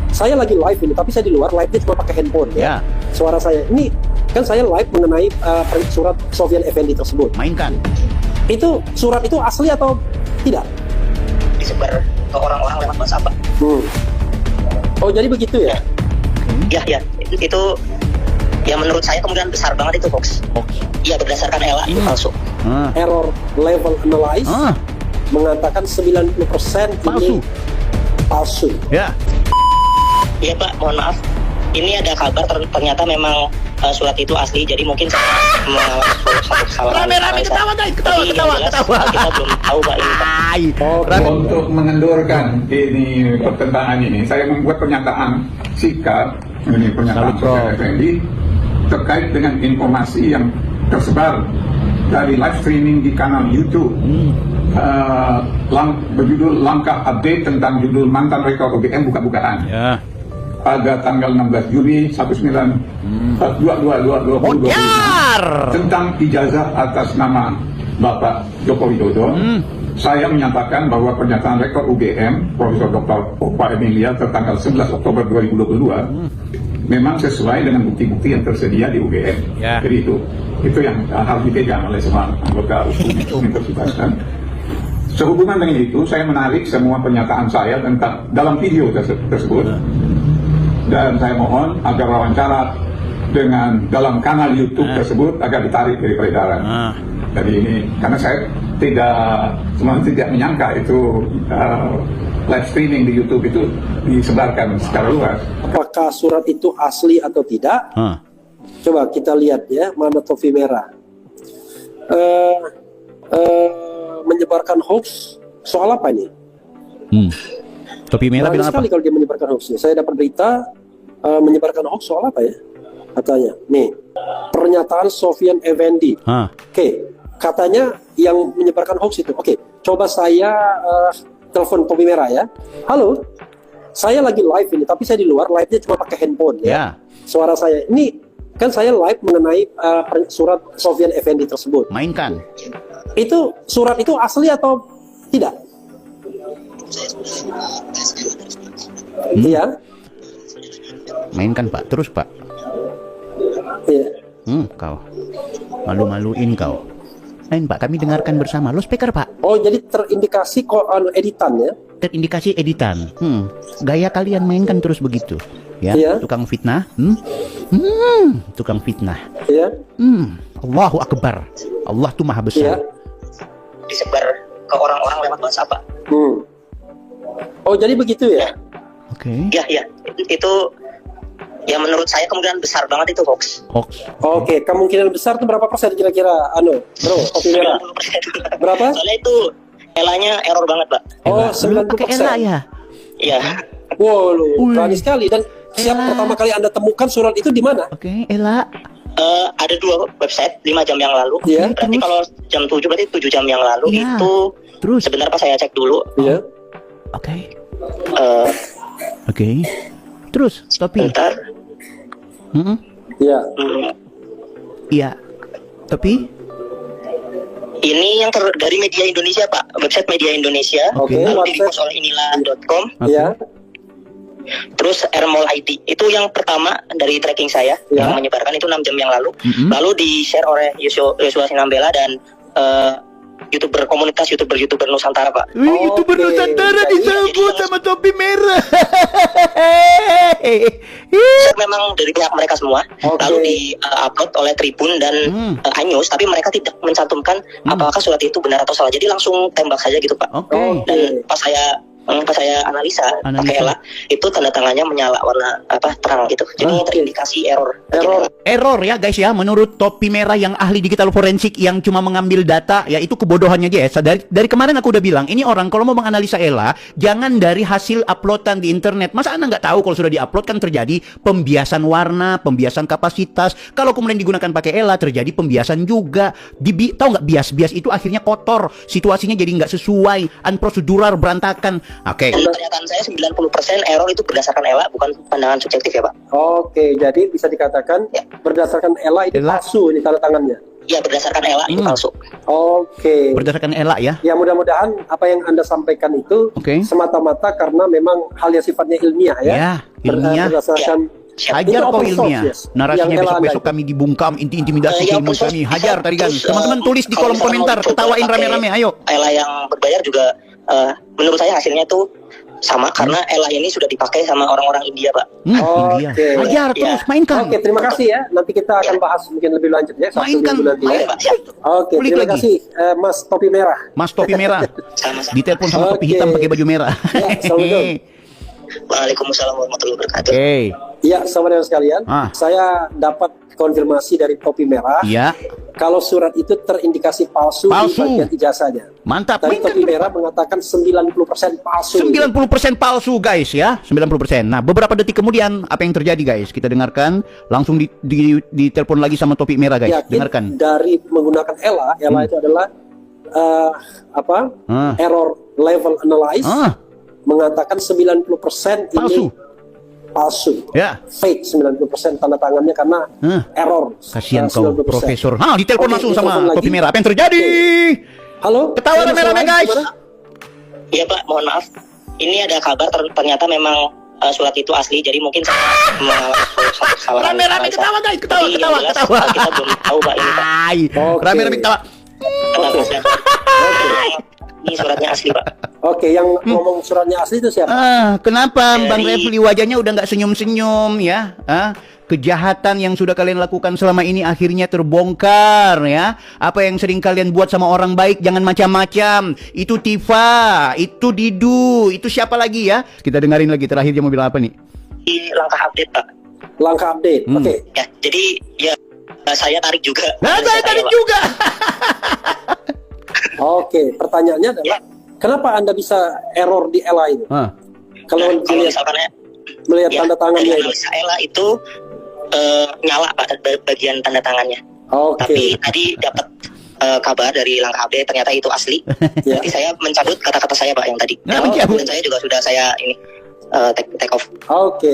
Saya lagi live ini, tapi saya di luar, live-nya cuma pakai handphone ya. Suara saya. Ini kan saya live mengenai surat Sofyan Effendi tersebut. Mainkan. Itu surat itu asli atau tidak? Disebar ke orang-orang lewat WhatsApp, Pak. Oh, jadi begitu ya? Ya. Itu ya menurut saya kemungkinan besar banget itu hoax. Iya, berdasarkan ELA itu palsu. Error level analyze mengatakan 90% ini palsu. Ya. Iya, Pak, mohon maaf. Ini ada kabar ternyata memang surat itu asli, jadi mungkin saya satu kesalahan. Rame-rame ketawa guys, ketawa. Kita belum tahu, Pak, ini, Pak. Untuk mengendorkan ini pertentangan ini, saya membuat pernyataan sikap, ini pernyataan Sofyan Effendi terkait dengan informasi yang tersebar dari live streaming di kanal YouTube berjudul langkah update tentang judul mantan rektor UGM buka-bukaan. Pada tanggal 16 Juni 2022 tentang ijazah atas nama Bapak Joko Widodo. Saya menyatakan bahwa pernyataan rektor UGM Profesor Dr. Opa Emilia tertanggal 11 Oktober 2022 memang sesuai dengan bukti-bukti yang tersedia di UGM. Jadi itu yang harus dipegang oleh semua anggota hukum universitas. Sehubungan dengan itu, saya menarik semua pernyataan saya tentang dalam video tersebut. Dan saya mohon agar wawancara dengan dalam kanal YouTube tersebut agar ditarik dari peredaran. Jadi ini karena saya tidak menyangka itu live streaming di YouTube itu disebarkan secara luas. Apakah surat itu asli atau tidak? Coba kita lihat ya, mana topi merah. Menyebarkan hoax soal apa ini? Topi merah bilang apa? Sekali kalau dia menyebarkan hoax. Saya dapat berita menyebarkan hoax soal apa ya? Katanya, nih pernyataan Sofyan Effendi. Oke, katanya yang menyebarkan hoax itu. Oke, coba saya telepon topi merah ya. Halo, saya lagi live ini, tapi saya di luar, live-nya cuma pakai handphone ya. Suara saya. Ini kan saya live mengenai surat Sofyan Effendi tersebut. Mainkan. Itu surat itu asli atau tidak? Iya. Mainkan Pak, terus Pak. Iya. Kau malu-maluin kau. Main Pak, kami dengarkan bersama. Lo speaker Pak. Oh, jadi terindikasi kok editan ya? Terindikasi editan. Gaya kalian mainkan terus begitu. Ya, tukang fitnah. Tukang fitnah. Iya. Allahu Akbar. Allah tuh maha besar. Disebar ke orang-orang lewat WhatsApp, Pak. Oh, jadi begitu ya? Ya. Itu ya menurut saya kemungkinan besar banget itu hoax. Oke, kemungkinan besar itu berapa persen kira-kira, bro, kopi merah? 90%. Berapa? Soalnya itu ELA-nya error banget, Pak. Oh, 90%. Pakai ELA ya? Iya. Wow, berani sekali. Dan pertama kali Anda temukan surat itu di mana? ELA. Ada 2 website 5 jam yang lalu. Berarti kalau jam 7 berarti 7 jam yang lalu itu. Terus sebentar Pak, saya cek dulu. Terus topi. Bentar. Iya. Topi. Ini yang dari Media Indonesia, Pak. Website Media Indonesia. Lalu di-repost oleh inilah.com. Iya. Terus Airmall ID. Itu yang pertama dari tracking saya yang menyebarkan itu 6 jam yang lalu. Lalu di-share oleh Yosua Sinambela dan komunitas YouTuber Nusantara, Pak. YouTuber Nusantara disebut sama topi merah. Memang dari pihak mereka semua. Lalu di-upload oleh Tribun dan iNews, tapi mereka tidak mencantumkan apakah surat itu benar atau salah. Jadi langsung tembak saja gitu, Pak. Dan pas saya analisa pakai ELA, itu tanda tangannya menyala warna terang gitu. Jadi terindikasi Error ya guys ya, menurut topi merah yang ahli digital forensik yang cuma mengambil data, ya itu kebodohannya dia. Dari kemarin aku udah bilang, ini orang kalau mau menganalisa ELA, jangan dari hasil uploadan di internet. Masa Anda nggak tahu kalau sudah diupload kan terjadi pembiasan warna, pembiasan kapasitas. Kalau kemudian digunakan pakai ELA terjadi pembiasan juga. Tahu nggak bias itu akhirnya kotor, situasinya jadi nggak sesuai, unprocedural, berantakan. Pernyataan saya 90% error itu berdasarkan ELA, bukan pandangan subjektif ya, Pak. Oke, jadi bisa dikatakan berdasarkan ELA itu palsu ini tanda tangannya. Ya, berdasarkan ELA itu palsu. Oke. Berdasarkan ELA ya. Ya mudah-mudahan apa yang Anda sampaikan itu semata-mata karena memang hal yang sifatnya ilmiah ya. Ya, ilmiah. Berdasarkan Hajar apa ilmiah? Narasinya besok-besok kami dibungkam, intimidasi ilmu kami. Hajar tadi kan. Teman-teman tulis di kolom komentar, ketawain rame-rame, ayo. ELA yang berbayar juga menurut saya hasilnya tuh sama karena ELA ini sudah dipakai sama orang-orang India, Pak. India. Hajar terus, mainkan. Oke, terima kasih ya. Nanti kita akan bahas mungkin lebih lanjut ya. Mainkan. Oke, terima kasih Mas Topi Merah. Mas Topi Merah. Ditelepon sama topi hitam pakai baju merah. Waalaikumsalam warahmatullahi wabarakatuh. Ya, saudara sekalian, saya dapat konfirmasi dari Topi Merah. Iya. Kalau surat itu terindikasi palsu di bagian ijazahnya. Mantap. Tapi Topi Merah mengatakan 90% palsu. 90% palsu guys ya, 90%. Nah, beberapa detik kemudian apa yang terjadi guys? Kita dengarkan langsung ditelepon lagi sama Topi Merah guys. Yakin Dengarkan. Dari menggunakan ELA itu adalah error level analyze. Mengatakan 90% ini palsu. Ya. Fake 90% tanda tangannya karena error. Kasihan kau profesor. Ditelepon langsung sama Topi Merah. Apa yang terjadi? Halo? Ketawa rame-rame guys. Iya Pak, mohon maaf. Ini ada kabar ternyata memang surat itu asli, jadi mungkin saya kesalahan. Rame-rame ketawa guys, ketawa. Kita belum tahu Pak ini Pak. Rame-rame ketawa. Ini suratnya asli Pak. Oke, yang ngomong suratnya asli itu siapa? Kenapa Bang Refli wajahnya udah nggak senyum-senyum ya? Kejahatan yang sudah kalian lakukan selama ini akhirnya terbongkar ya. Apa yang sering kalian buat sama orang baik jangan macam-macam. Itu Tifa, itu Didu, itu siapa lagi ya? Kita dengerin lagi terakhir dia mau bilang apa nih? Di langkah update Pak. Langkah update. Oke. Ya, jadi ya saya tarik juga. Saya tarik juga. Oke, pertanyaannya adalah kenapa Anda bisa error di ELA ini? Kalau misalkan melihat tanda tangannya analisa ELA itu nyala Pak bagian tanda tangannya. Tapi tadi dapat kabar dari langkah update ternyata itu asli. Jadi saya mencabut kata-kata saya Pak yang tadi. Dan saya juga sudah saya ini take off. Oke.